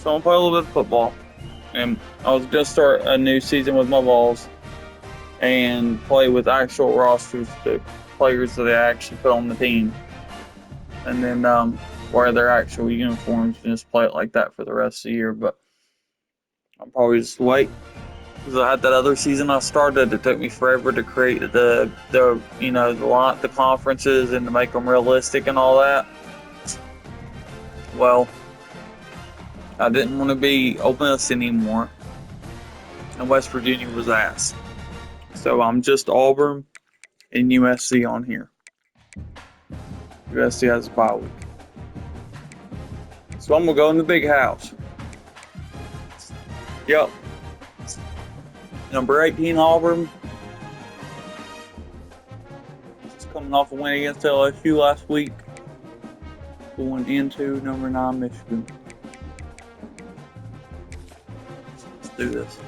So I'm gonna play a little bit of football, and I was gonna start a new season with my Vols and play with actual rosters, the players that I actually put on the team, and then wear their actual uniforms and just play it like that for the rest of the year. But I'll probably just wait because I had that other season I started. It took me forever to create the the conferences and to make them realistic and all that. Well, I didn't want to be Ole Miss anymore, and West Virginia was ass. So I'm just Auburn and USC on here. USC has a bye week. So I'm going to go in the big house. Yep. Number 18 Auburn. Just coming off a win against LSU last week. Going into number 9 Michigan. Let's do this.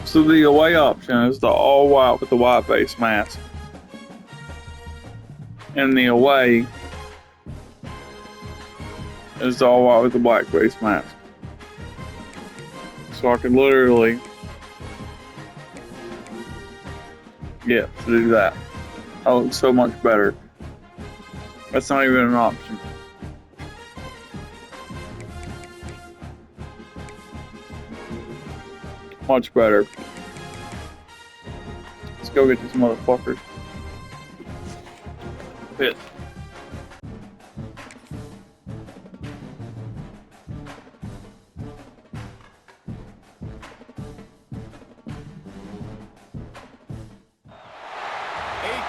So the away option is the all white with the white base mask. And the away is the all white with the black base mask. So I could literally to do that. I look so much better. That's not even an option. Much better. Let's go get these motherfuckers. Hit.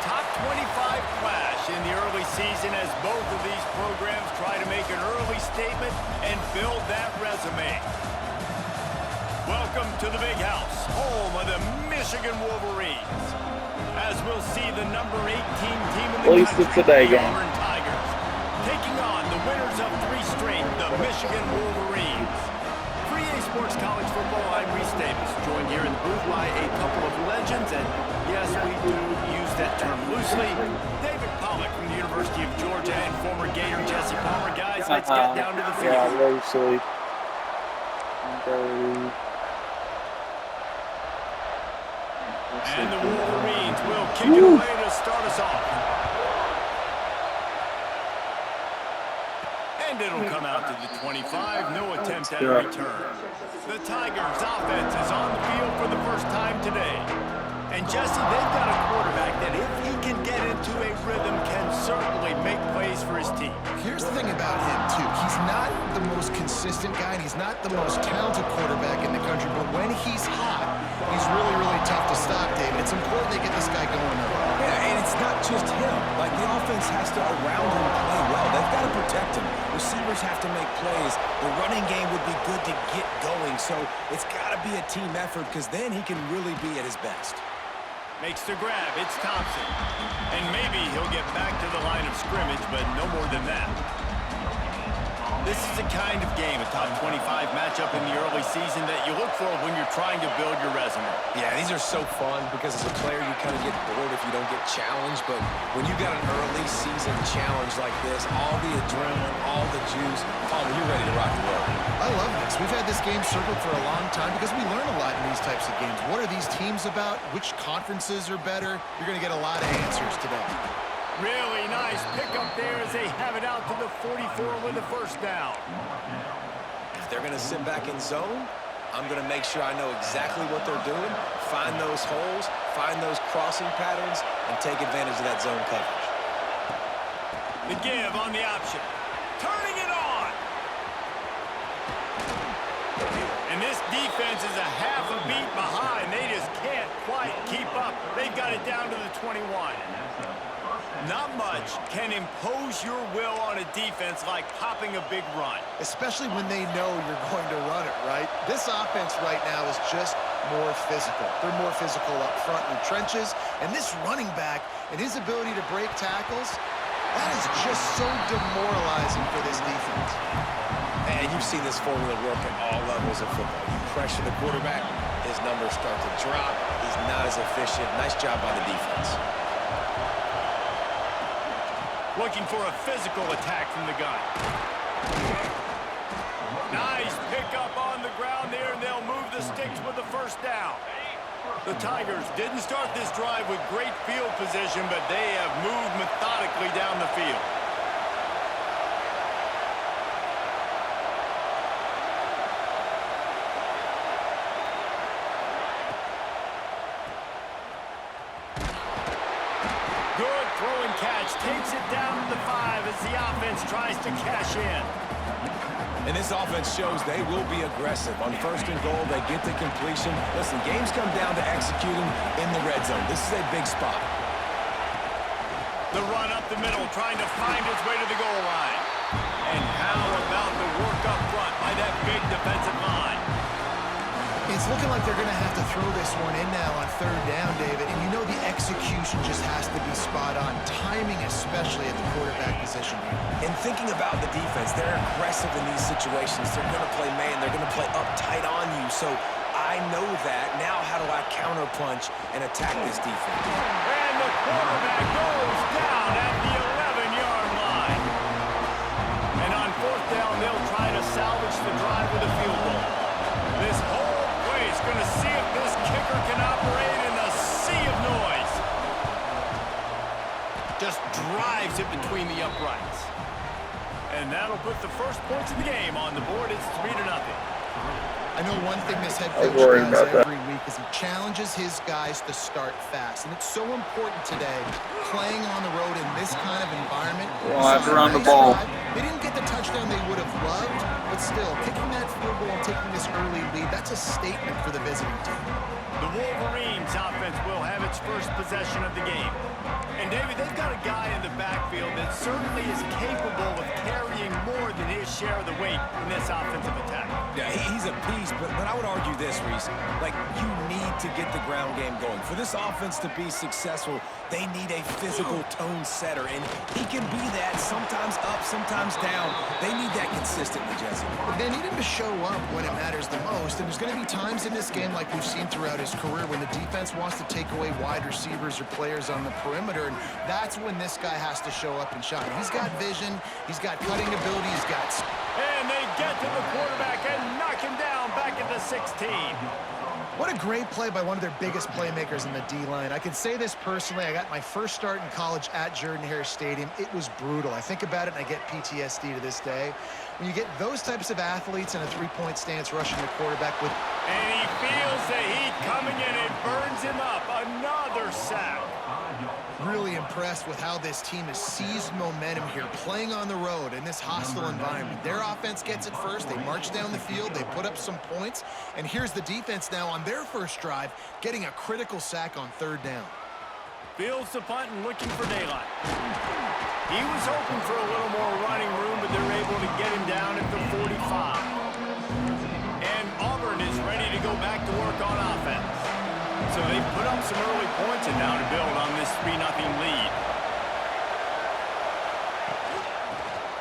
Top 25 clash in the early season as both of these programs try to make an early statement and build that resume. Welcome to the Big House, home of the Michigan Wolverines. As we'll see the number 18 team in the country, the Auburn Tigers, taking on the winners of 3 straight, the Michigan Wolverines. Free A Sports College Football, I'm Reese Davis, joined here in the booth by a couple of legends, and yes, we do use that term loosely. David Pollock from the University of Georgia and former Gator Jesse Palmer. Guys, let's get down to the field. Yeah, loosely. And the Wolverines will kick it away to start us off. And it'll come out to the 25. No attempt at return. The Tigers' offense is on the field for the first time today. And Jesse, they've got a quarterback that if he can get into a rhythm can certainly make plays for his team. Here's the thing about him, too. He's not the most consistent guy, and he's not the most talented quarterback in the country, but when he's hot, he's really, really tough to stop, David. It's important they get this guy going early. Yeah, and it's not just him. Like, the offense has to, around him, play well. They've got to protect him. Receivers have to make plays. The running game would be good to get going, so it's got to be a team effort because then he can really be at his best. Makes the grab. It's Thompson. And maybe he'll get back to the line of scrimmage, but no more than that. This is the kind of game, a top 25 matchup in the early season that you look for when you're trying to build your resume. Yeah, these are so fun because as a player, you kind of get bored if you don't get challenged. But when you got an early season challenge like this, all the adrenaline, all the juice, Palmer, you're ready to rock and roll. I love this. We've had this game circled for a long time because we learn a lot in these types of games. What are these teams about? Which conferences are better? You're going to get a lot of answers today. Really nice pickup there as they have it out to the 44 with the first down. If they're going to sit back in zone, I'm going to make sure I know exactly what they're doing, find those holes, find those crossing patterns, and take advantage of that zone coverage. The give on the option. Turning it on. And this defense is a half a beat behind. They just can't quite keep up. They've got it down to the 21. Not much can impose your will on a defense like popping a big run. Especially when they know you're going to run it, right? This offense right now is just more physical. They're more physical up front in the trenches. And this running back and his ability to break tackles, that is just so demoralizing for this defense. And you've seen this formula work at all levels of football. You pressure the quarterback, his numbers start to drop. He's not as efficient. Nice job by the defense. Looking for a physical attack from the gun. Nice pickup on the ground there, and they'll move the sticks with the first down. The Tigers didn't start this drive with great field position, but they have moved methodically down the field. Good throw and catch. Takes it down to the 5 as the offense tries to cash in. And this offense shows they will be aggressive. On first and goal, they get the completion. Listen, games come down to executing in the red zone. This is a big spot. The run up the middle, trying to find its way to the goal line. And how about the work up front by that big defensive line? It's looking like they're going to have to throw this one in now on third down, David. And you know the execution just has to be spot on. Timing, especially at the quarterback position here. And thinking about the defense, they're aggressive in these situations. They're going to play man. They're going to play up tight on you. So I know that. Now how do I counterpunch and attack this defense? And the quarterback goes down at the 11-yard line. And on fourth down, they'll try to salvage the drive with a field goal. This whole place going to see if this kicker can operate in a sea of noise. Just drives it between the uprights. And that'll put the first points of the game on the board. It's 3-0. I know one thing this head coach does every week is he challenges his guys to start fast. And it's so important today, playing on the road in this kind of environment. We'll have to run the ball. They didn't get the touchdown they would have loved, but still, kicking that field goal and taking this early lead, that's a statement for the visiting team. The Wolverines offense will have its first possession of the game. And, David, they've got a guy in the backfield that certainly is capable of carrying more than his share of the weight in this offensive attack. Yeah, he's a piece, but I would argue this, Reese. Like, you need to get the ground game going. For this offense to be successful, they need a physical tone setter, and he can be that sometimes up, sometimes down. They need that consistently, Jesse. But they need him to show up when it matters the most, and there's going to be times in this game like we've seen throughout his career when the defense wants to take away wide receivers or players on the perimeter, and that's when this guy has to show up and shine. He's got vision, he's got cutting ability, he's got... And they get to the quarterback and knock him down back at the 16. What a great play by one of their biggest playmakers in the D-line. I can say this personally. I got my first start in college at Jordan-Hare Stadium. It was brutal. I think about it and I get PTSD to this day. When you get those types of athletes in a three-point stance rushing the quarterback with... And he feels the heat coming in. It burns him up. Another sack. Really impressed with how this team has seized momentum here, playing on the road in this hostile environment. Their offense gets it first. They march down the field. They put up some points. And here's the defense now on their first drive, getting a critical sack on third down. Fields the punt and looking for daylight. He was hoping for a little more running room, but they're able to get him down at the 45. And Auburn is ready to go back to work on offense. So they've put up some early points and now to build on this 3-0 lead.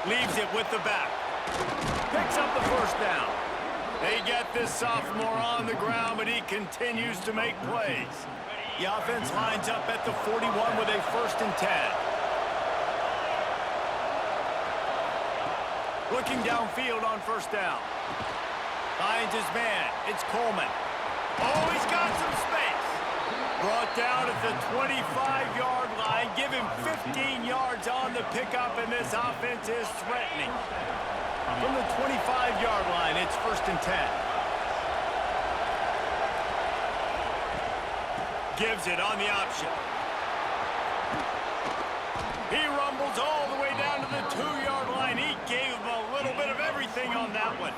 Leaves it with the back. Picks up the first down. They get this sophomore on the ground, but he continues to make plays. The offense lines up at the 41 with a 1st and 10. Looking downfield on 1st down. Finds his man. It's Coleman. Oh, he's got some space. Brought down at the 25-yard line. Give him 15 yards on the pickup, and this offense is threatening. From the 25-yard line, it's 1st and 10. Gives it on the option. He rumbles all the way down to the 2-yard line. He gave him a little bit of everything on that one.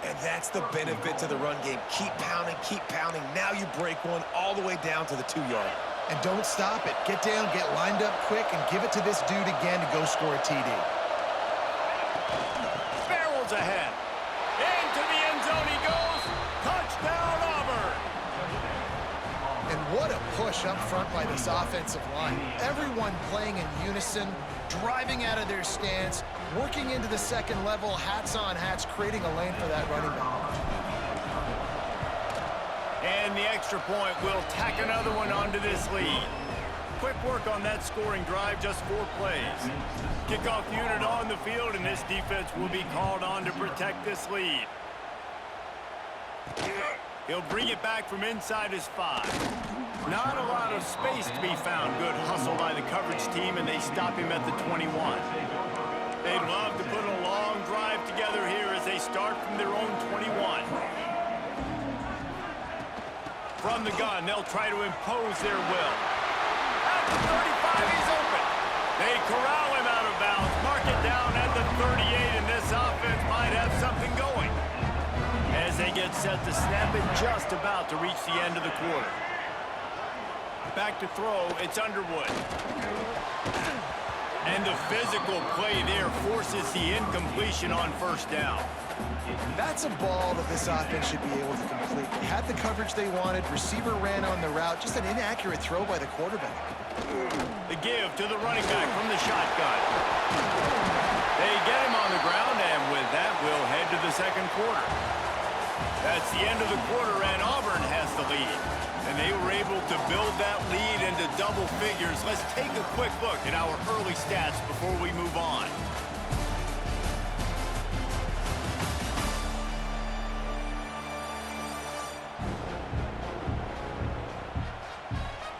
And that's the benefit to the run game. Keep pounding, keep pounding. Now you break one all the way down to the 2-yard. And don't stop it. Get down, get lined up quick, and give it to this dude again to go score a TD. Barrels ahead. Into the end zone he goes. Touchdown, Auburn. And what a push up front by this offensive line. Everyone playing in unison, driving out of their stance, working into the second level, hats on hats, creating a lane for that running back. And the extra point will tack another one onto this lead. Quick work on that scoring drive, just 4 plays. Kickoff unit on the field, and this defense will be called on to protect this lead. He'll bring it back from inside his 5. Not a lot of space to be found. Good hustle by the coverage team, and they stop him at the 21. They'd love to put a long drive together here as they start from their own 21. From the gun, they'll try to impose their will. At the 35, he's open. They corral him out of bounds, mark it down at the 38, and this offense might have something going. As they get set to snap it, just about to reach the end of the quarter. Back to throw, it's Underwood. And the physical play there forces the incompletion on 1st down. That's a ball that this offense should be able to complete. They had the coverage they wanted, receiver ran on the route, just an inaccurate throw by the quarterback. The give to the running back from the shotgun. They get him on the ground, and with that, we'll head to the second quarter. That's the end of the quarter, and Auburn has the lead. And they were able to build that lead into double figures. Let's take a quick look at our early stats before we move on.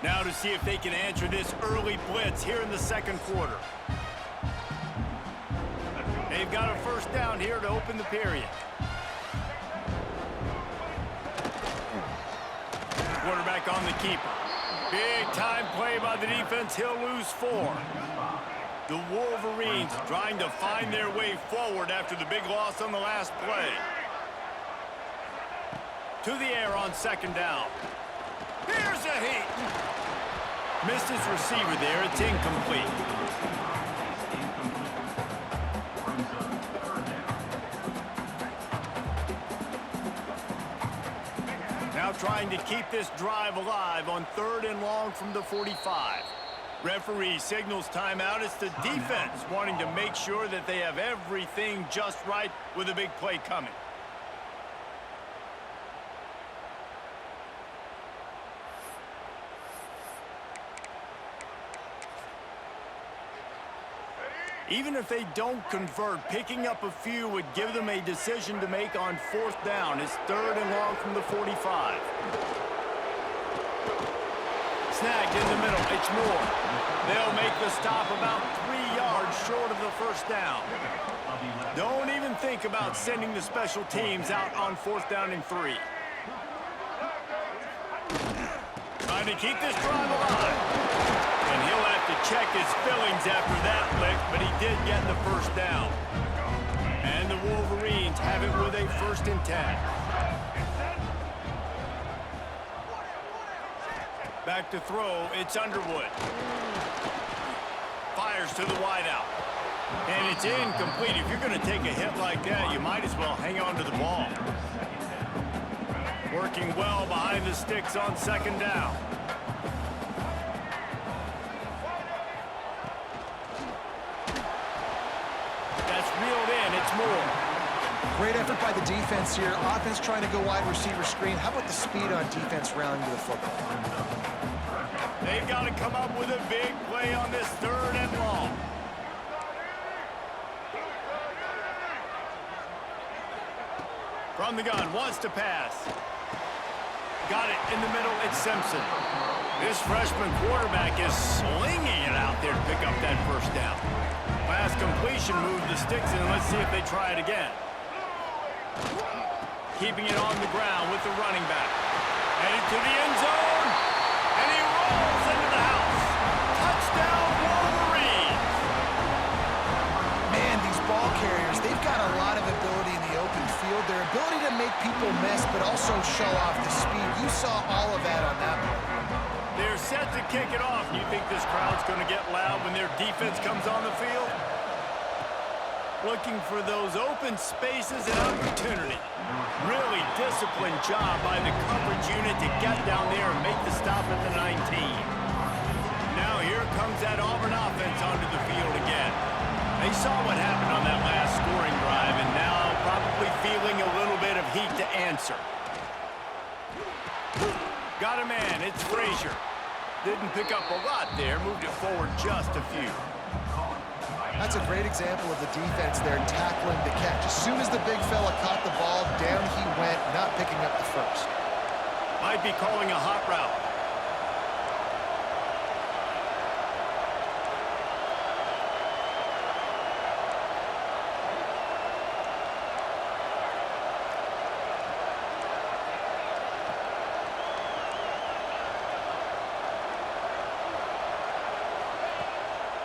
Now to see if they can answer this early blitz here in the second quarter. They've got a 1st down here to open the period. Quarterback on the keeper. Big time play by the defense. He'll lose 4. The Wolverines trying to find their way forward after the big loss on the last play. To the air on 2nd down. Here's a heat. Missed his receiver there. It's incomplete. Now trying to keep this drive alive on 3rd and long from the 45. Referee signals timeout. It's the defense wanting to make sure that they have everything just right with a big play coming. Even if they don't convert, picking up a few would give them a decision to make on 4th down. It's 3rd and long from the 45. Snagged in the middle. It's Moore. They'll make the stop about 3 yards short of the 1st down. Don't even think about sending the special teams out on 4th down and 3. Trying to keep this drive alive. And he'll have to check his fillings after that lick, but he did get the 1st down. And the Wolverines have it with a 1st and 10. Back to throw, it's Underwood. Fires to the wideout. And it's incomplete. If you're going to take a hit like that, you might as well hang on to the ball. Working well behind the sticks on 2nd down. That's reeled in. It's once more. Great effort by the defense here. Offense trying to go wide receiver screen. How about the speed on defense rounding to the football? They've got to come up with a big play on this 3rd and long. From the gun, wants to pass. Got it in the middle, it's Simpson. This freshman quarterback is slinging it out there to pick up that 1st down. Last completion moved the sticks in. Let's see if they try it again. Keeping it on the ground with the running back. Headed to the end zone. And he rolls into the house. Touchdown, Wolverines. Man, these ball carriers, they've got a lot of ability in the open field. Their ability to make people miss, but also show off the speed. You saw all of that on that play. They're set to kick it off. You think this crowd's going to get loud when their defense comes on the field? Looking for those open spaces and opportunity. Really disciplined job by the coverage unit to get down there and make the stop at the 19. Now here comes that Auburn offense onto the field again. They saw what happened on that last scoring drive and now probably feeling a little bit of heat to answer. Got a man, it's Frazier. Didn't pick up a lot there, moved it forward just a few. That's a great example of the defense there tackling the catch. As soon as the big fella caught the ball, down he went, not picking up the 1st. Might be calling a hot route.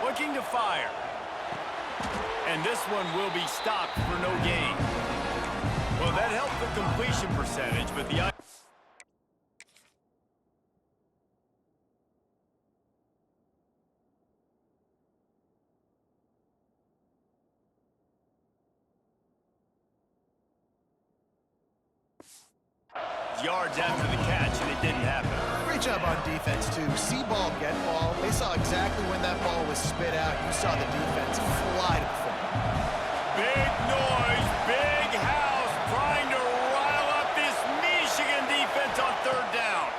Looking to fire. And this one will be stopped for no gain. Well, that helped the completion percentage, but the... yards after the catch, and it didn't happen. Great job on defense, too. See ball, get ball. They saw exactly when that ball was spit out. You saw the defense fly to the football. Big noise, big house, trying to rile up this Michigan defense on 3rd down.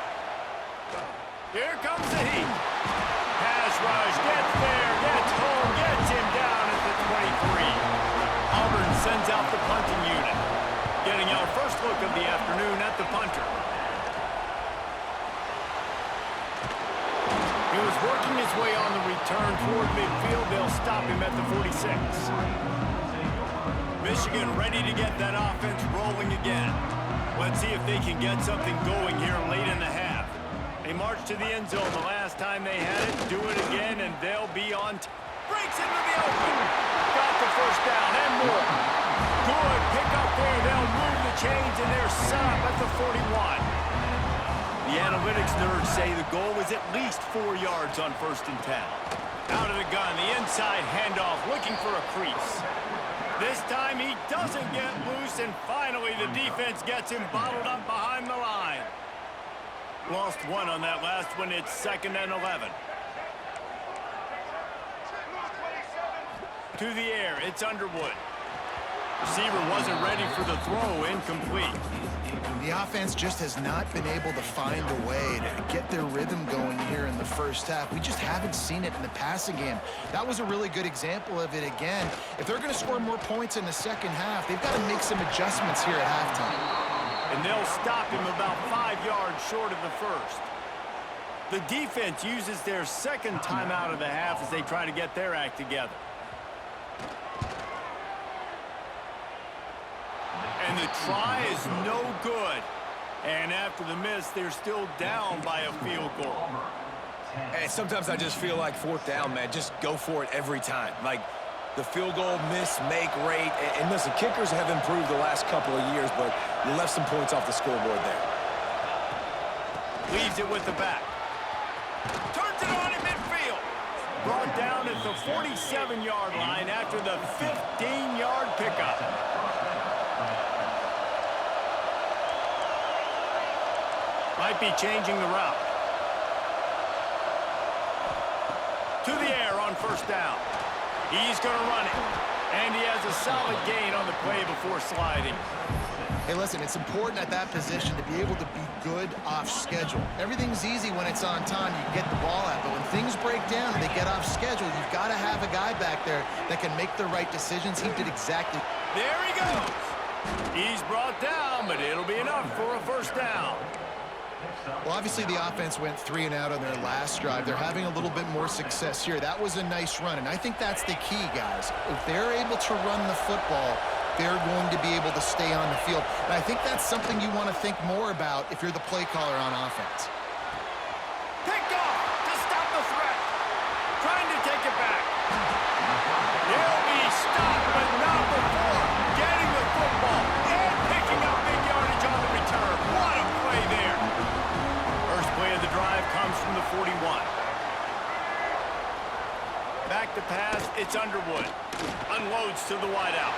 Here comes the heat. Pass rush, gets there, gets home, gets him down at the 23. Auburn sends out the punting unit. Getting our first look of the afternoon at the punter. He was working his way on the return toward midfield. They'll stop him at the 46. Michigan ready to get that offense rolling again. Let's see if they can get something going here late in the half. They marched to the end zone the last time they had it. Do it again, and they'll be on. Breaks into the open. Got the 1st down and more. Good pick up there. They'll move the chains, and they're set up at the 41. The analytics nerds say the goal is at least 4 yards on 1st and 10. Out of the gun, the inside handoff, looking for a crease. This time he doesn't get loose, and finally the defense gets him bottled up behind the line. Lost 1 on that last one. It's 2nd and 11. To the air, it's Underwood. Receiver wasn't ready for the throw, incomplete. The offense just has not been able to find a way to get their rhythm going here in the 1st half. We just haven't seen it in the passing game. That was a really good example of it again. If they're going to score more points in the 2nd half, they've got to make some adjustments here at halftime. And they'll stop him about 5 yards short of the 1st. The defense uses their 2nd timeout of the half as they try to get their act together. And the try is no good. And after the miss, they're still down by a field goal. And sometimes I just feel like 4th down, man. Just go for it every time. Like the field goal miss, make rate. And listen, kickers have improved the last couple of years, but you left some points off the scoreboard there. Leaves it with the back. Turns it on in midfield. Brought down at the 47-yard line after the 15-yard pickup. Might be changing the route. To the air on 1st down. He's going to run it. And he has a solid gain on the play before sliding. Hey, listen, it's important at that position to be able to be good off schedule. Everything's easy when it's on time. You get the ball out. But when things break down and they get off schedule, you've got to have a guy back there that can make the right decisions. He did exactly. There he goes. He's brought down, but it'll be enough for a first down. Well, obviously the offense went 3 and out on their last drive. They're having a little bit more success here. That was a nice run, and I think that's the key, guys. If they're able to run the football, they're going to be able to stay on the field. And I think that's something you want to think more about if you're the play caller on offense. Picked off to stop the threat. Trying to take it back. He'll be stopped, but not before getting the football and picking up big yardage on the return. What a play there. First play of the drive comes from the 41. Back to pass, it's Underwood. Unloads to the wideout.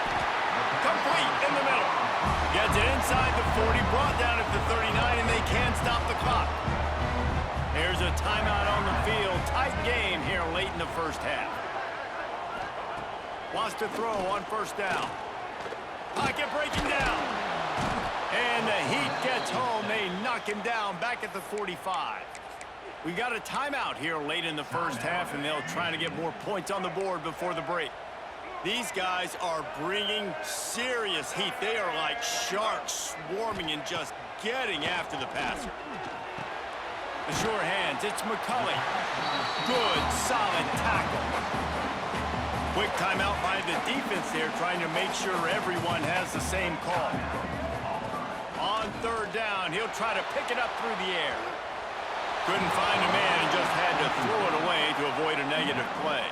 Complete in the middle. Gets it inside the 40, brought down at the 39, and they can't stop the clock. There's a timeout on the field. Tight game here late in the first half. Wants to throw on first down. Pocket breaking down. And the Heat gets home. They knock him down back at the 45. We got a timeout here late in the first half, and they'll try to get more points on the board before the break. These guys are bringing serious heat. They are like sharks swarming and just getting after the passer. The sure hands, it's McCulley. Good, solid tackle. Quick timeout by the defense there, trying to make sure everyone has the same call. On third down, he'll try to pick it up through the air. Couldn't find a man and just had to throw it away to avoid a negative play.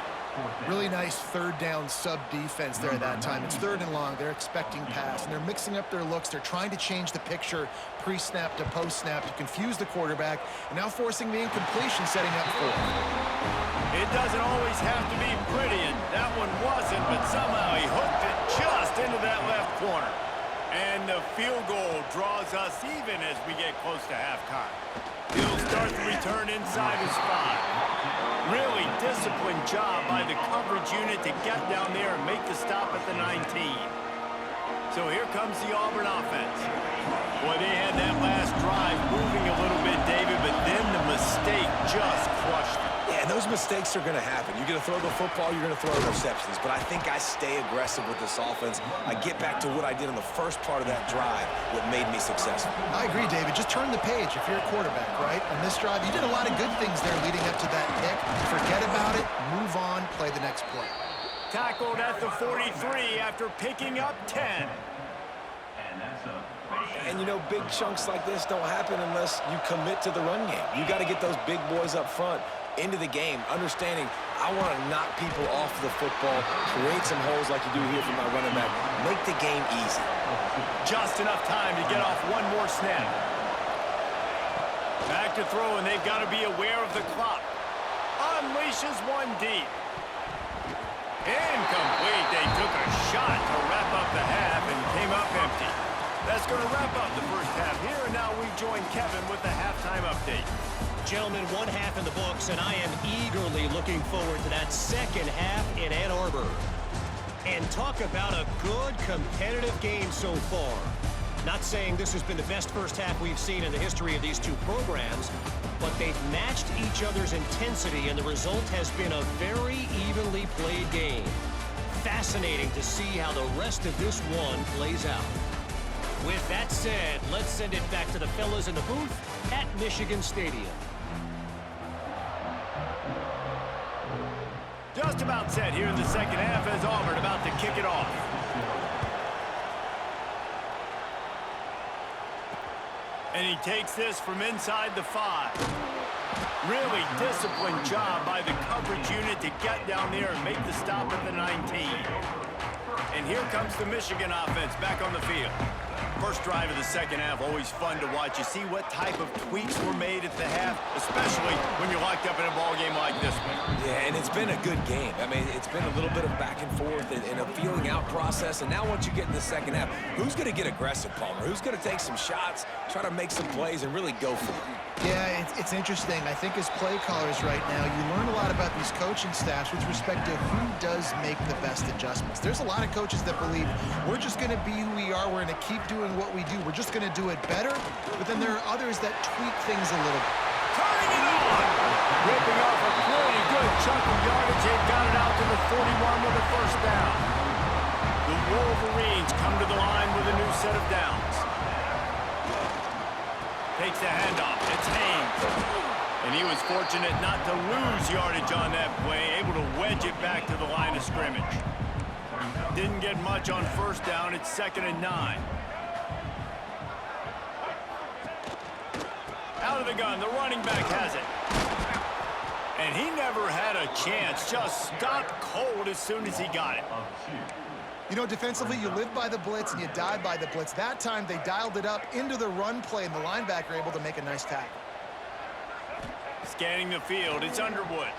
Really nice third down sub defense there at that time. It's 3rd and long. They're expecting pass, and they're mixing up their looks. They're trying to change the picture pre-snap to post-snap to confuse the quarterback, and now forcing the incompletion, setting up for it. It doesn't always have to be pretty, and that one wasn't, but somehow he hooked it just into that left corner. And the field goal draws us even as we get close to halftime. He'll start the return inside his 5. Really disciplined job by the coverage unit to get down there and make the stop at the 19. So here comes the Auburn offense. Boy, they had that last drive moving a little bit, David, but then the mistake just crushed them. Yeah, and those mistakes are going to happen. You're going to throw the football, you're going to throw interceptions. But I think I stay aggressive with this offense. I get back to what I did in the first part of that drive, what made me successful. I agree, David. Just turn the page if you're a quarterback, right? On this drive, you did a lot of good things there leading up to that pick. Forget about it, move on, play the next play. Tackled at the 43 after picking up 10. And, you know, big chunks like this don't happen unless you commit to the run game. You got to get those big boys up front into the game, understanding I want to knock people off the football, create some holes like you do here for my running back, make the game easy. Just enough time to get off one more snap. Back to throw, and they've got to be aware of the clock. Unleashes one deep. Incomplete. They took a shot to wrap up the half and came up empty. That's going to wrap up the first half here, and now we join Kevin with the halftime update. Gentlemen, one half in the books, and I am eagerly looking forward to that second half in Ann Arbor. And talk about a good competitive game so far. Not saying this has been the best first half we've seen in the history of these two programs, but they've matched each other's intensity, and the result has been a very evenly played game. Fascinating to see how the rest of this one plays out. With that said, let's send it back to the fellas in the booth at Michigan Stadium. Just about set here in the second half as Auburn about to kick it off. And he takes this from inside the 5. Really disciplined job by the coverage unit to get down there and make the stop at the 19. And here comes the Michigan offense back on the field. First drive of the second half, always fun to watch. You see what type of tweaks were made at the half, especially when you're locked up in a ball game like this one. Yeah, and it's been a good game. I mean, it's been a little bit of back and forth, and and a feeling out process. And now once you get in the second half, who's going to get aggressive, Palmer? Who's going to take some shots, try to make some plays, and really go for it? Yeah, it's interesting. I think as play callers right now, you learn a lot about these coaching staffs with respect to who does make the best adjustments. There's a lot of coaches that believe we're just going to be who we are. We're going to keep doing what we do. We're just going to do it better. But then there are others that tweak things a little bit. Turning it on! Ripping off a pretty good chunk of yardage. They've got it out to the 41 with a first down. The Wolverines come to the line with a new set of downs. Takes the handoff. It's Haynes. And he was fortunate not to lose yardage on that play, able to wedge it back to the line of scrimmage. Didn't get much on first down. It's 2nd and 9. Out of the gun, the running back has it. And he never had a chance, just stopped cold as soon as he got it. You know, defensively, you live by the blitz and you die by the blitz. That time, they dialed it up into the run play, and the linebacker able to make a nice tackle. Scanning the field, it's Underwood.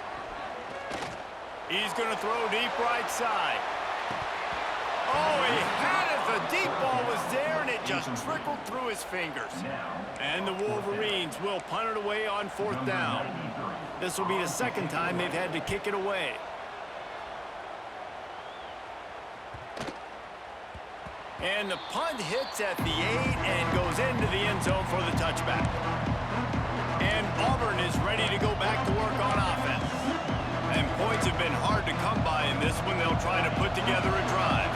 He's going to throw deep right side. Oh, he had it. The deep ball was there, and it just trickled through his fingers. And the Wolverines will punt it away on 4th down. This will be the 2nd time they've had to kick it away. And the punt hits at the 8 and goes into the end zone for the touchback. And Auburn is ready to go back to work on offense. And points have been hard to come by in this one. They'll try to put together a drive.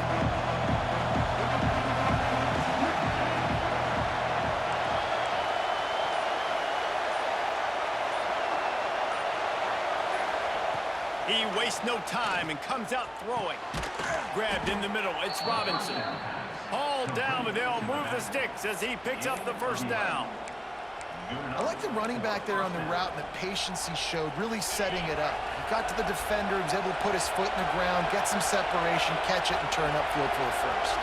He wastes no time and comes out throwing. Grabbed in the middle. It's Robinson. Hauled down, but they'll move the sticks as he picks up the first down. I like the running back there on the route and the patience he showed, really setting it up. He got to the defender, he was able to put his foot in the ground, get some separation, catch it, and turn upfield for a first.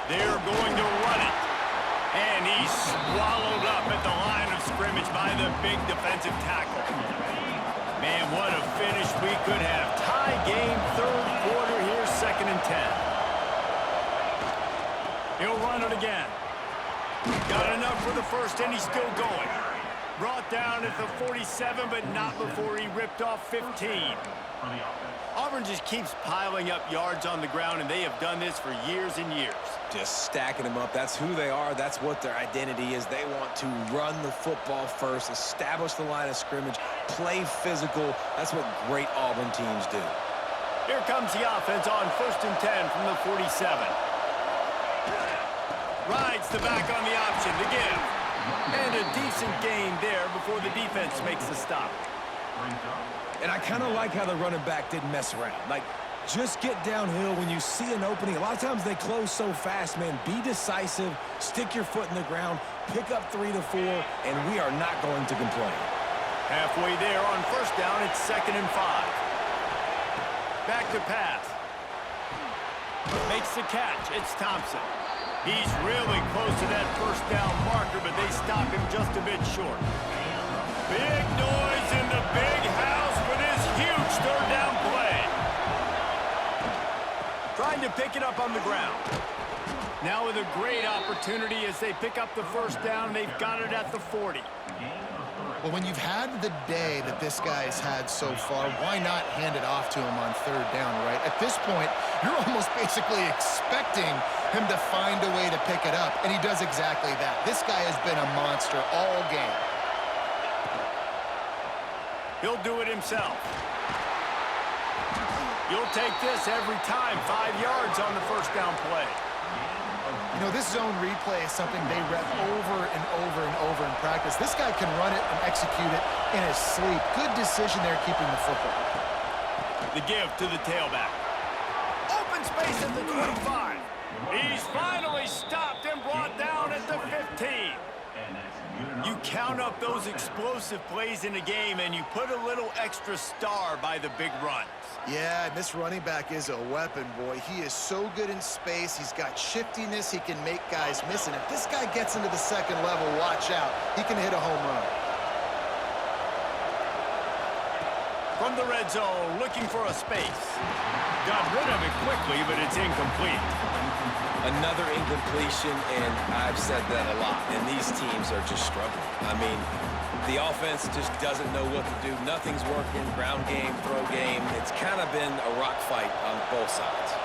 They're going to run it. And he's swallowed up at the line of scrimmage by the big defensive tackle. Man, what a finish we could have. Tie game, 3rd quarter here, 2nd and 10. He'll run it again. Got enough for the first, and he's still going. Brought down at the 47, but not before he ripped off 15. Auburn just keeps piling up yards on the ground, and they have done this for years and years. Just stacking them up. That's who they are. That's what their identity is. They want to run the football first, establish the line of scrimmage, play physical. That's what great Auburn teams do. Here comes the offense on 1st and 10 from the 47. Rides the back on the option to give. And a decent gain there before the defense makes the stop. And I kind of like how the running back didn't mess around. Like, just get downhill when you see an opening. A lot of times they close so fast, man. Be decisive, stick your foot in the ground, pick up 3 to 4, and we are not going to complain. Halfway there on first down, it's 2nd and 5. Back to pass. Makes the catch. It's Thompson. He's really close to that first down marker, but they stop him just a bit short. Big noise in the big house for this huge 3rd down play. Trying to pick it up on the ground. Now with a great opportunity as they pick up the first down. They've got it at the 40. Well, when you've had the day that this guy's had so far, why not hand it off to him on 3rd down, right? At this point, you're almost basically expecting him to find a way to pick it up, and he does exactly that. This guy has been a monster all game. He'll do it himself. You'll take this every time. 5 yards on the first down play. You know, this zone replay is something they rep over and over and over in practice. This guy can run it and execute it in his sleep. Good decision there keeping the football. The give to the tailback. Open space at the 25. He's finally stopped and brought down at the 15. You count up those explosive plays in a game, and you put a little extra star by the big runs. Yeah, and this running back is a weapon, boy. He is so good in space. He's got shiftiness. He can make guys miss. And if this guy gets into the 2nd level, watch out. He can hit a home run. From the red zone, looking for a space. Got rid of it quickly, but it's incomplete. Another incompletion, and I've said that a lot, and these teams are just struggling. I mean, the offense just doesn't know what to do. Nothing's working. Ground game, throw game. It's kind of been a rock fight on both sides.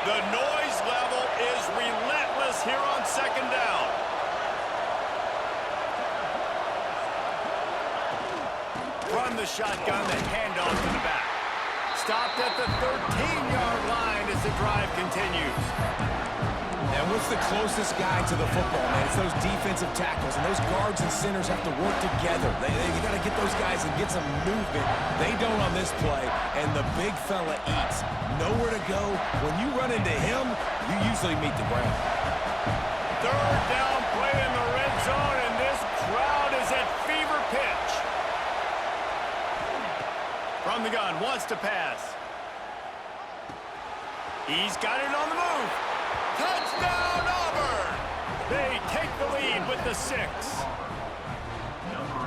The noise level is relentless here on second down. From the shotgun, the handoff to the back. Stopped at the 13-yard line as the drive continues. And what's the closest guy to the football, man? It's those defensive tackles, and those guards and centers have to work together. You got to get those guys and get some movement. They don't on this play, and the big fella eats. Nowhere to go. When you run into him, you usually meet the ground. Third down play in the red zone, and this crowd is at fever pitch. From the gun, wants to pass. He's got it on the move. Touchdown, Auburn! They take the lead with the 6.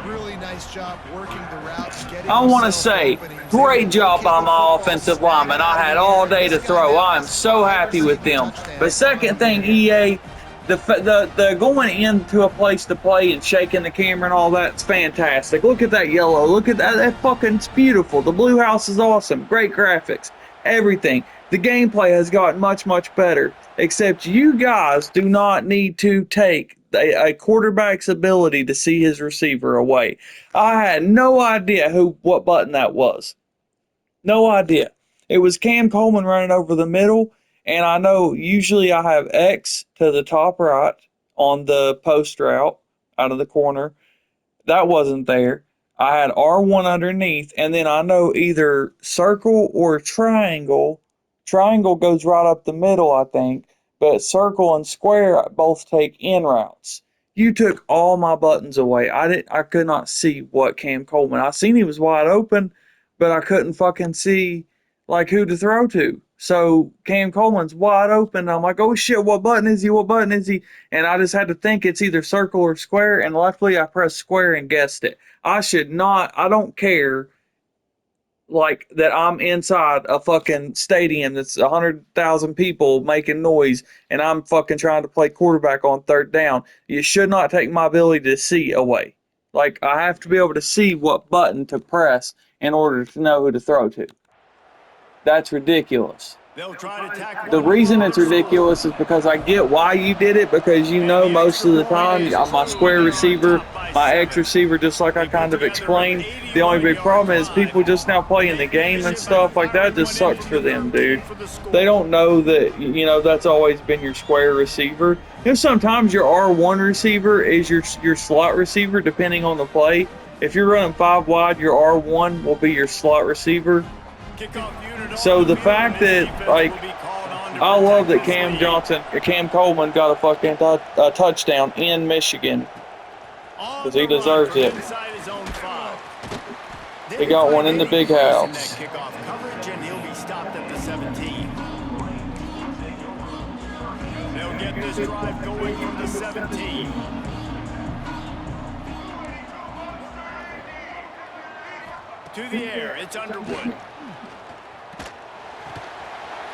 Really nice job working the routes. I want to say, great job by my offensive lineman. I had all day to throw. I'm so happy with them. But second thing, EA, the going into a place to play and shaking the camera and all that's fantastic. Look at that yellow. Look at that. That fucking, it's beautiful. The blue house is awesome. Great graphics. Everything. The gameplay has gotten much, much better. Except you guys do not need to take a quarterback's ability to see his receiver away. I had no idea what button that was. No idea. It was Cam Coleman running over the middle, and I know usually I have X to the top right on the post route out of the corner. That wasn't there. I had R1 underneath, and then I know either circle or triangle. Triangle goes right up the middle, I think, but circle and square both take in routes. You took all my buttons away. I could not see what Cam Coleman. I seen he was wide open, but I couldn't fucking see like who to throw to. So Cam Coleman's wide open. I'm like, oh shit, what button is he? What button is he? And I just had to think it's either circle or square, and luckily I pressed square and guessed it. I don't care like that I'm inside a fucking stadium that's 100,000 people making noise and I'm fucking trying to play quarterback on third down. You should not take my ability to see away. Like, I have to be able to see what button to press in order to know who to throw to. That's ridiculous. They'll try to tackle. The reason it's ridiculous is because I get why you did it, because you know most of the time I'm my square receiver, my X receiver, just like I kind of explained. The only big problem is people just now playing the game and stuff like that just sucks for them, dude. They don't know that, you know, that's always been your square receiver. You know, sometimes your R1 receiver is your slot receiver depending on the play. If you're running 5 wide, your R1 will be your slot receiver. So the fact that, like, I love that Cam Coleman got a fucking touchdown in Michigan, because he deserves it. He got one in the big house. They'll get this drive going from the 17. To the air, it's Underwood.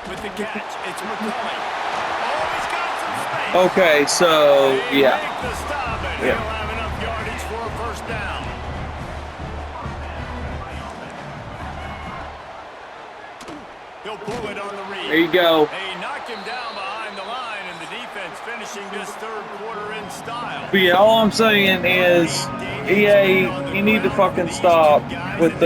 With the catch, it's McCollum. Oh, he's got some space. Okay, so, yeah. Make the stop, and he'll have enough yardage for a first down. He'll pull it on the read. There you go. They knocked him down behind the line, and the defense finishing this third quarter in style. But yeah, all I'm saying is, EA, you need to fucking stop with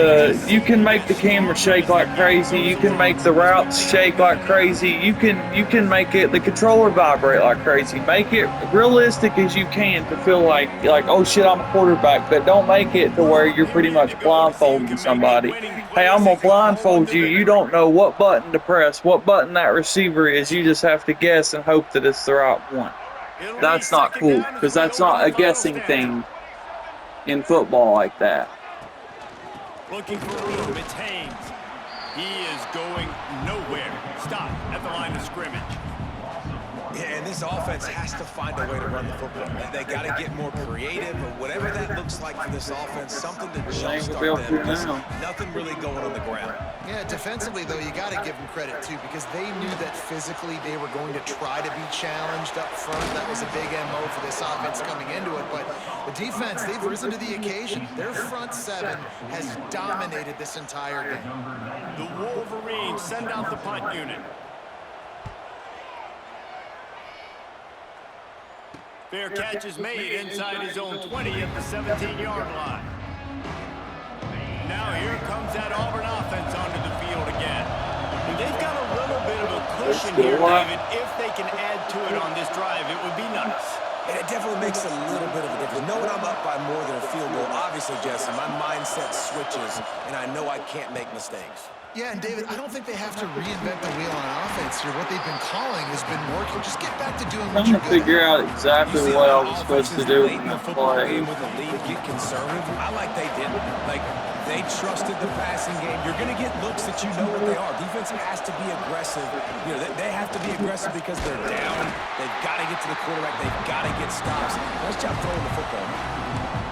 you can make the camera shake like crazy, you can make the routes shake like crazy, you can make the controller vibrate like crazy. Make it realistic as you can to feel like, oh shit, I'm a quarterback, but don't make it to where you're pretty much blindfolding somebody. Hey, I'm gonna blindfold you, you don't know what button to press, what button that receiver is, you just have to guess and hope that it's the right one. That's not cool, because that's not a guessing thing in football like that. Looking for room, it's Haynes. He is going nowhere. Stop at the line of scrimmage. Yeah, and this offense has to find a way to run the football. They got to get more creative, or whatever that looks like for this offense, something to jumpstart them, because nothing really going on the ground. Yeah, defensively, though, you got to give them credit, too, because they knew that physically they were going to try to be challenged up front. That was a big MO for this offense coming into it. But the defense, they've risen to the occasion. Their front seven has dominated this entire game. The Wolverines send out the punt unit. Fair catch is made inside his own 20 at the 17-yard line. Now here comes that Auburn offense onto the field again. And they've got a little bit of a cushion here, David. If they can add to it on this drive, it would be nice. And it definitely makes a little bit of a difference. Knowing I'm up by more than a field goal, obviously, Jesse, my mindset switches, and I know I can't make mistakes. Yeah, and David, I don't think they have to reinvent the wheel on offense here. What they've been calling has been working. Just get back to doing what you're I'm trying to figure out exactly what I was supposed to do in the play. With the lead, get conservative. I like they didn't. Like, they trusted the passing game. You're going to get looks that you know what they are. Defense has to be aggressive. You know, they have to be aggressive because they're down. They've got to get to the quarterback. They've got to get stops. Nice job throwing the football.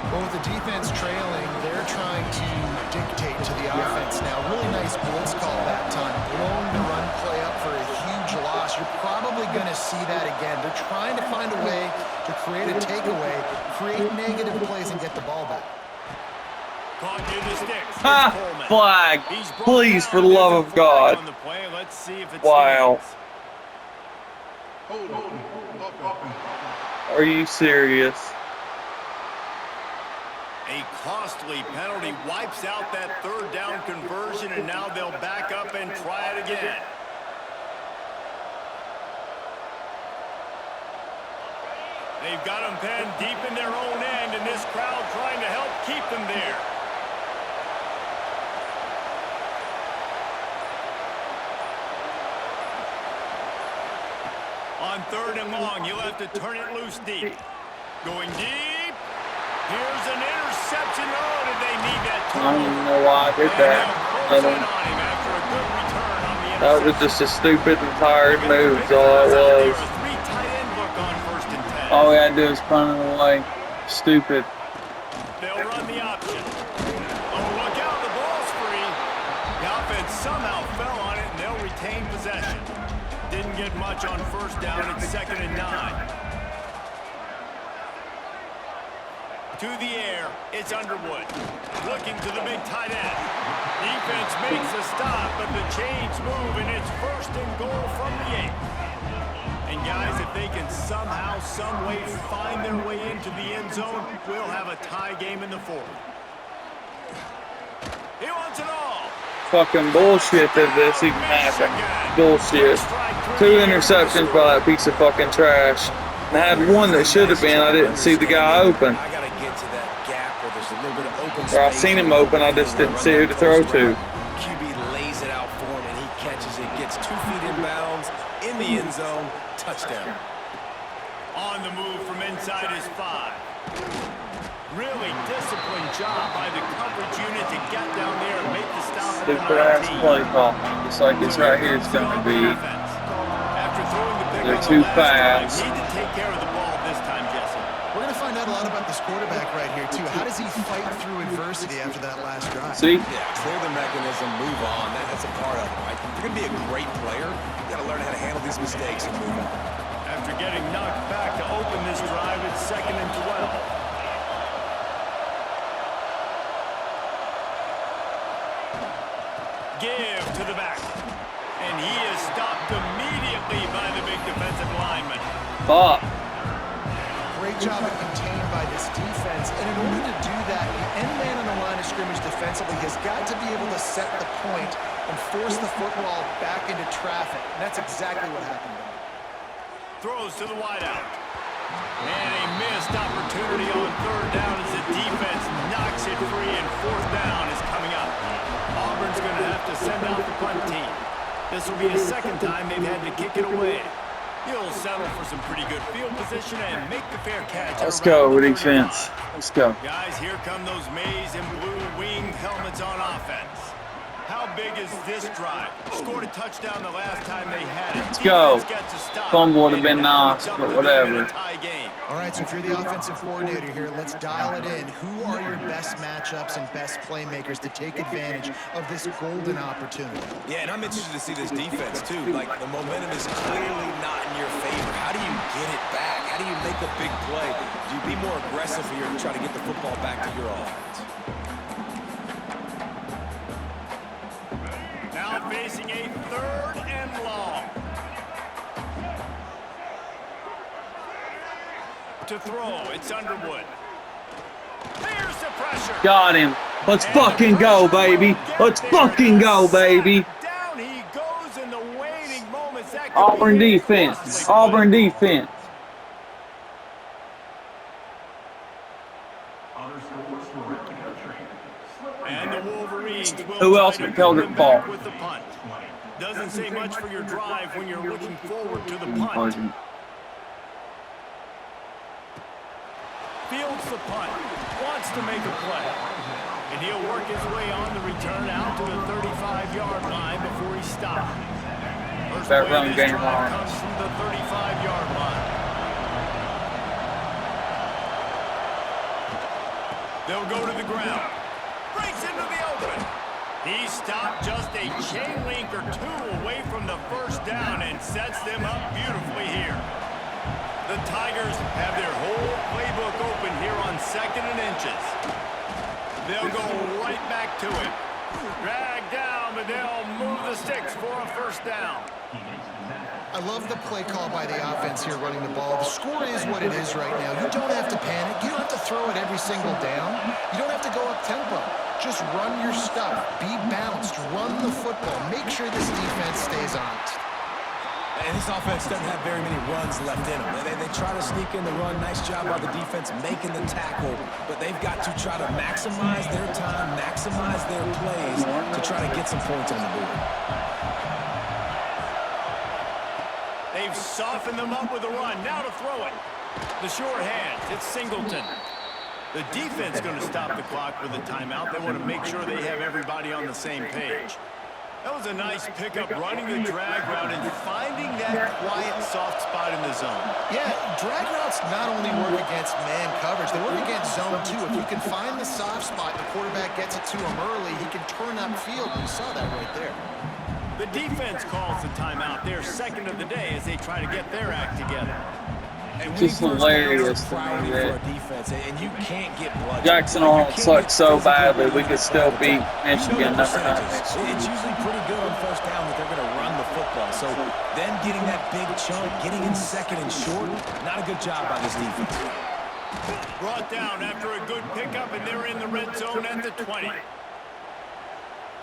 Well, with the defense trailing, they're trying to dictate to the offense now. Really nice blitz call that time. Blowing the run play up for a huge loss. You're probably going to see that again. They're trying to find a way to create a takeaway, create negative plays, and get the ball back. Ha! Flag! Please, for the love of God. Wow. Are you serious? A costly penalty wipes out that third down conversion, and now they'll back up and try it again. They've got them penned deep in their own end, and this crowd trying to help keep them there. On third and long, you'll have to turn it loose deep. Going deep. Here's an interception. Oh, did they need that? I don't even know why I did that. That was just a stupid and tired move, all it was. All we had to do is punt it away. Stupid. They'll run the option. Oh, look out, the ball's free. The offense somehow fell on it, and they'll retain possession. Didn't get much on first down. It's 2nd and 9. To the air, it's Underwood. Looking to the big tight end. Defense makes a stop, but the chains move, and it's 1st and goal from the 8. And guys, if they can somehow, some way find their way into the end zone, we'll have a tie game in the 4th. He wants it all. Fucking bullshit that this even happened. Bullshit. 2 interceptions by that piece of fucking trash. And I had one that should have been. I didn't see the guy open. I got to get to that gap where there's a little bit of open Or I space. seen him open, I just didn't see who to throw to. QB lays it out for him, and he catches it. Gets 2 feet in bounds, in the end zone, touchdown. On the move from inside his 5. Really disciplined job by the coverage unit to get down there and make the stop at the 19. Super ass play call, just like this right here is going to be. After throwing the pick They're on the too last fast. drive, need to take care of the ball this time, Jesse. We're going to find out a lot about this quarterback right here, too. How does he fight through adversity after that last drive? See? Yeah, clear the mechanism, move on. That's a part of it, right? If you're going to be a great player, you got to learn how to handle these mistakes and move on. After getting knocked back to open this drive, it's 2nd and 12. Give to the back. And he is stopped immediately by the big defensive lineman. Fuck. Great job of contained by this defense. And in order to do that, the end man on the line of scrimmage defensively has got to be able to set the point and force the football back into traffic. And that's exactly what happened there. Throws to the wideout. And a missed opportunity on third down as the defense knocks it free, and 4th down is coming up. Auburn's going to have to send out the punt team. This will be the 2nd time they've had to kick it away. He'll settle for some pretty good field position and make the fair catch. Let's go, defense. Let's go. Guys, here come those maize and blue winged helmets on offense. How big is this drive? Scored a touchdown the last time they had it. Let's go. Gets a stop. Fumble would have been nice, but whatever. All right, so if you're the offensive coordinator here, let's dial it in. Who are your best matchups and best playmakers to take advantage of this golden opportunity? Yeah, and I'm interested to see this defense, too. Like, the momentum is clearly not in your favor. How do you get it back? How do you make a big play? Do you be more aggressive here to try to get the football back to your offense? Now facing a 3rd and long. To throw, it's Underwood. Here's the pressure. Got him. Let's fucking go, baby. Let's fucking go, baby. Down he goes in the waiting moments. Auburn defense. Auburn defense. And the Wolverines will Who else would tell their ball? with the punt. Doesn't say much for your drive when you're looking forward to the punt. Fields the punt. Wants to make a play. And he'll work his way on the return out to the 35-yard line before he stops. First That play run of this game drive on. comes from the 35-yard line. They'll go to the ground. Breaks into the open. He stopped just a chain link or two away from the first down and sets them up beautifully here. The Tigers have their whole playbook open here on 2nd and inches. They'll go right back to it. Drag down, but they'll move the sticks for a first down. I love the play call by the offense here running the ball. The score is what it is right now. You don't have to panic. You don't have to throw it every single down. You don't have to go up tempo. Just run your stuff. Be balanced. Run the football. Make sure this defense stays honest. And this offense doesn't have very many runs left in them. They try to sneak in the run. Nice job by the defense making the tackle. But they've got to try to maximize their time, maximize their plays to try to get some points on the board. They've softened them up with a run. Now to throw it. The short hands. It's Singleton. The defense going to stop the clock with a timeout. They want to make sure they have everybody on the same page. That was a nice pickup, running the drag route and finding that quiet, soft spot in the zone. Yeah, drag routes not only work against man coverage, they work against zone too. If you can find the soft spot, the quarterback gets it to him early, he can turn upfield. We saw that right there. The defense calls the timeout. They're 2nd of the day as they try to get their act together. And Just hilarious to me that defense, and you can't get blood. Jackson Arnold sucked so badly we could still beat Michigan number 9 next week. It's usually pretty good on first down that they're going to run the football. So then getting that big chunk, getting in 2nd and short, not a good job by this defense. Brought down after a good pickup, and they're in the red zone at the 20.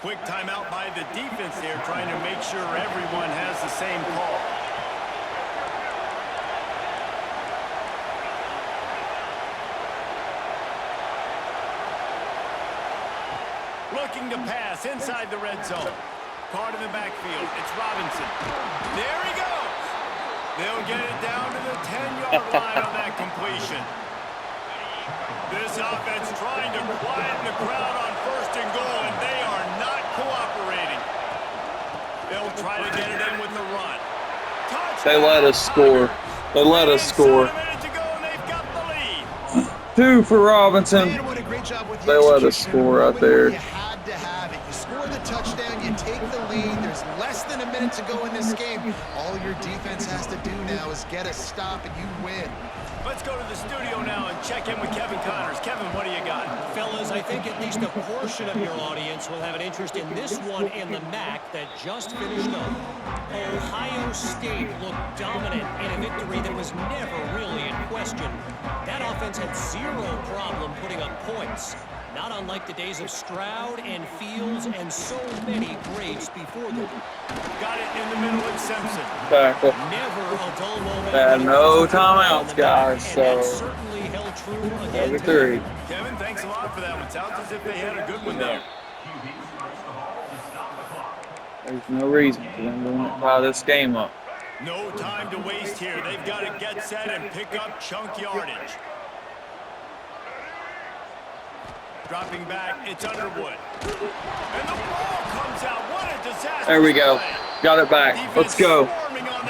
Quick timeout by the defense there, trying to make sure everyone has the same call. Looking to pass inside the red zone. Caught in the backfield. It's Robinson. There he goes. They'll get it down to the 10-yard line on that completion. This offense trying to quieten the crowd on 1st and goal, and they are not cooperating. They'll try to get it in with the run. Touchdown. They let us score. They let us score. 7 minutes to go, and they've got the lead. 2 for Robinson. Man, what a great job with the They let us execution. score out there. You had to have it. You score the touchdown, you take the lead. There's less than a minute to go in this game. All your defense has to do now is get a stop, and you win. Let's go to the studio now and check in with Kevin Connors. Kevin, what do you got? Fellas, I think at least a portion of your audience will have an interest in this one in the MAC that just finished up. Ohio State looked dominant in a victory that was never really in question. That offense had zero problem putting up points. Not unlike the days of Stroud and Fields and so many greats before them. Got it in the middle with Simpson. Tackle. Never a dull moment. Had no timeouts, guys, And so that certainly held true again number today. 3. Kevin, thanks a lot for that one. Sounds as if they had a good one there. There's no reason for them to tie this game up. No time to waste here. They've got to get set and pick up chunk yardage. Dropping back, it's Underwood. And the ball comes out. What a disaster. There we go. Got it back. Let's go.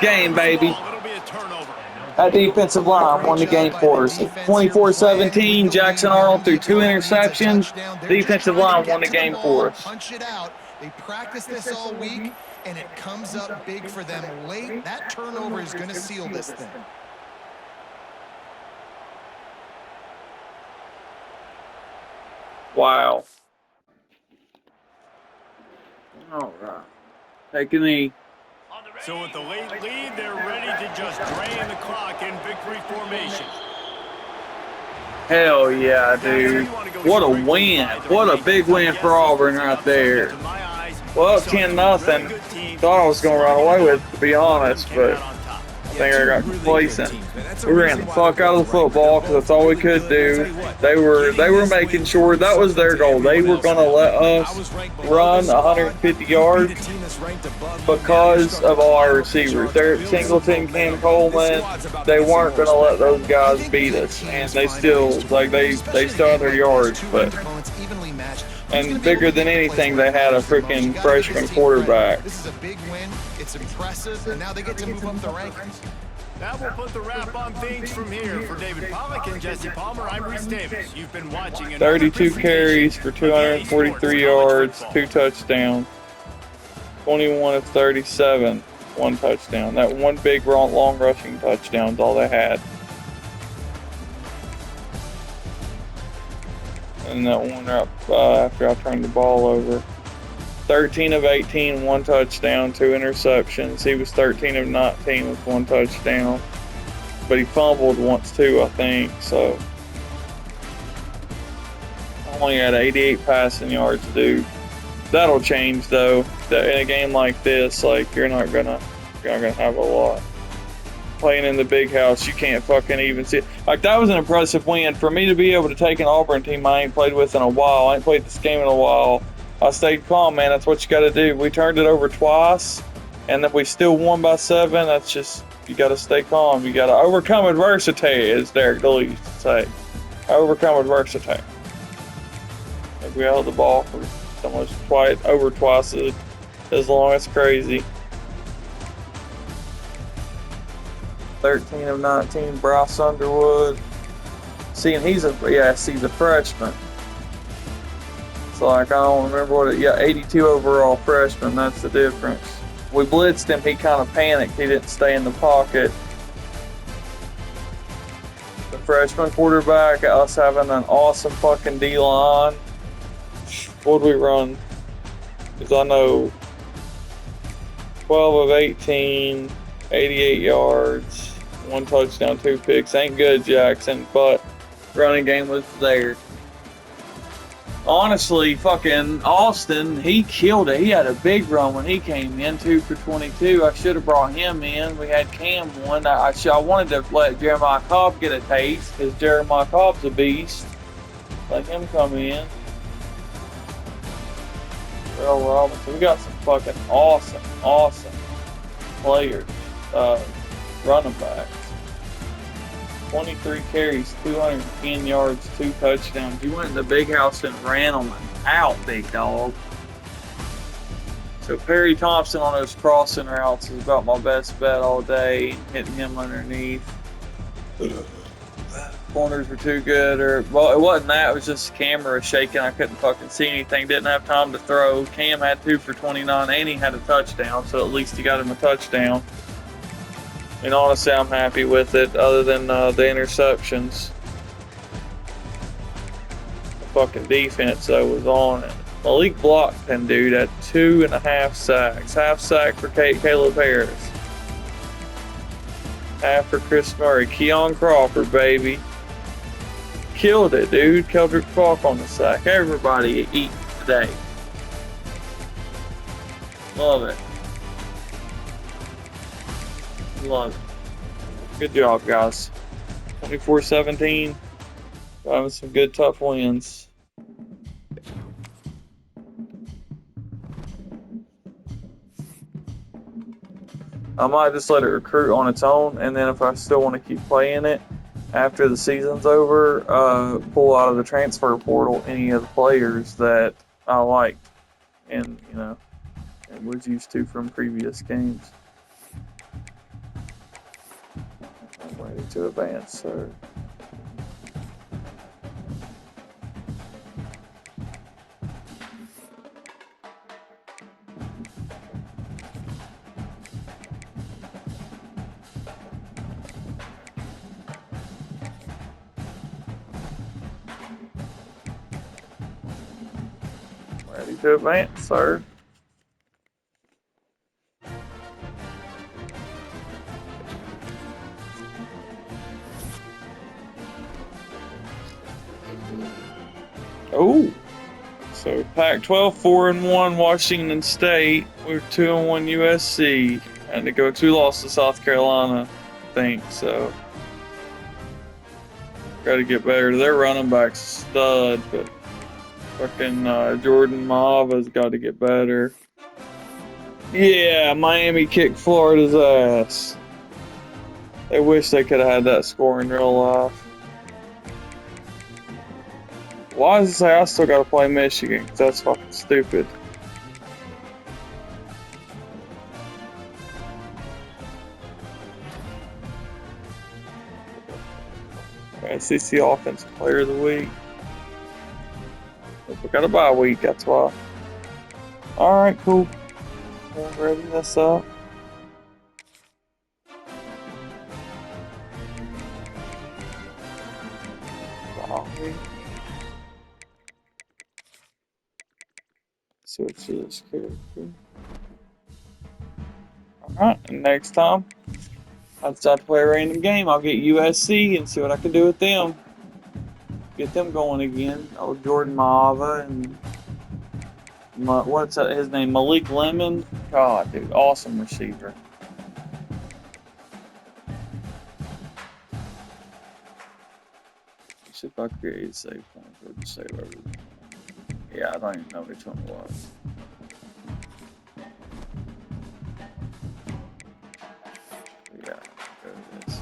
Game, baby. It'll be a turnover. That defensive line won the game for us. 24-17, Jackson Arnold threw 2 interceptions. Defensive line won the game for us. Punch it out. They practice this all week, and it comes up big for them late. That turnover is going to seal this thing. Wow. All right. Take a knee. So with the late lead, they're ready to just drain the clock in victory formation. Hell yeah, dude. What a win. What a big win for Auburn right there. Well, 10-0. Thought I was going to run away with it, to be honest, but I think I got complacent. We ran the fuck out of the football because that's all we could do. They were making sure that was their goal. They were going to let us run 150 yards because of all our receivers. They're Singleton, Cam Coleman. They weren't going to let those guys beat us, and they still they still had their yards, but. And bigger than anything, they had a freaking freshman quarterback. This is a big win. It's impressive, and now they get to move up the rankings. That will put the wrap on things from here. For David Pollack and Jesse Palmer, I'm Reese Davis. You've been watching 32 carries for 243 yards, 2 touchdowns. 21 of 37, 1 touchdown. That one big long rushing touchdown is all they had. And that one up after I turned the ball over. 13 of 18, 1 touchdown, 2 interceptions. He was 13 of 19 with 1 touchdown. But he fumbled once too, I think, so. Only had 88 passing yards, dude. That'll change though. In a game like this, like you're not gonna have a lot. Playing in the big house, you can't fucking even see it. Like, that was an impressive win. For me to be able to take an Auburn team I ain't played with in a while, I ain't played this game in a while, I stayed calm, man. That's what you got to do. We turned it over twice, and then we still won by 7. That's just, you got to stay calm. You got to overcome adversity, as Derek Dooley used to say. Overcome adversity. Like, we held the ball for almost over twice as long. It's crazy. 13 of 19, Bryce Underwood. See, and he's a freshman. So, like, I don't remember 82 overall freshman, that's the difference. We blitzed him, he kind of panicked, he didn't stay in the pocket. The freshman quarterback, us having an awesome fucking D-line. What'd we run? Because I know 12 of 18, 88 yards. 1 touchdown, 2 picks. Ain't good, Jackson, but running game was there. Honestly, fucking Austin, he killed it. He had a big run when he came in, 2 for 22. I should have brought him in. We had Cam one. I wanted to let Jeremiah Cobb get a taste because Jeremiah Cobb's a beast. Let him come in. Earl Robinson. We got some fucking awesome players. Running backs. 23 carries, 210 yards, 2 touchdowns. You went in the big house and ran them out, big dog. So Perry Thompson on those crossing routes is about my best bet all day. Hitting him underneath. Corners were too good, well, it wasn't that. It was just the camera shaking. I couldn't fucking see anything. Didn't have time to throw. Cam had 2 for 29, and he had a touchdown. So at least he got him a touchdown. And honestly, I'm happy with it, other than the interceptions. The fucking defense, though, was on it. Malik Blockton, dude, had 2.5 sacks. Half sack for Caleb Harris. Half for Chris Murray. Keon Crawford, baby. Killed it, dude. Keldrick Falk on the sack. Everybody eating today. Love it. Love it. Good job, guys. 24-17. Having some good, tough wins. I might just let it recruit on its own, and then if I still want to keep playing it, after the season's over, pull out of the transfer portal any of the players that I liked and, and was used to from previous games. I'm ready to advance, sir. Ready to advance, sir. Oh, so Pac-12 4-1 Washington State. We're 2-1 USC. Had to go 2 losses to South Carolina, I think so. Got to get better. Their running back's a stud, but fucking Jordan Maava's got to get better. Yeah, Miami kicked Florida's ass. They wish they could have had that score in real life. Why does it say I still gotta play Michigan? 'Cause that's fucking stupid. SEC Offensive Player of the Week. We got a bye week, that's why. Alright, cool. I'm ready this up. Switch to this character. Alright, and next time I decide to play a random game, I'll get USC and see what I can do with them. Get them going again. Oh, Jordan Maava and what's that, his name? Malik Lemon. God, dude, awesome receiver. Let's see if I create a save point or just save everything. Yeah, I don't even know which one it was. Yeah, there it is.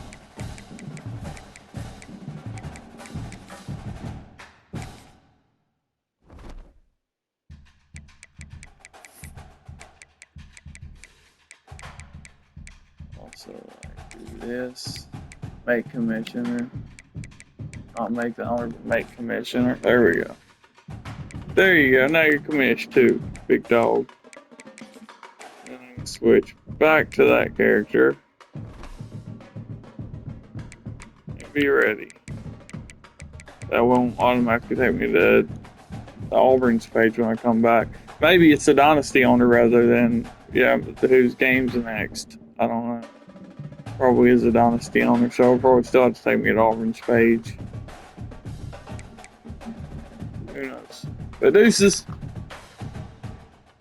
Also, I do this. Make commissioner. I'll make the owner make commissioner. There we go. There you go. Now you're commissioned too, big dog. And then switch back to that character. And be ready. That won't automatically take me to the Auburn's page when I come back. Maybe it's a dynasty owner rather than whose game's next. I don't know. Probably is a dynasty owner, so it'll probably still have to take me to Auburn's page. Who knows? But deuces.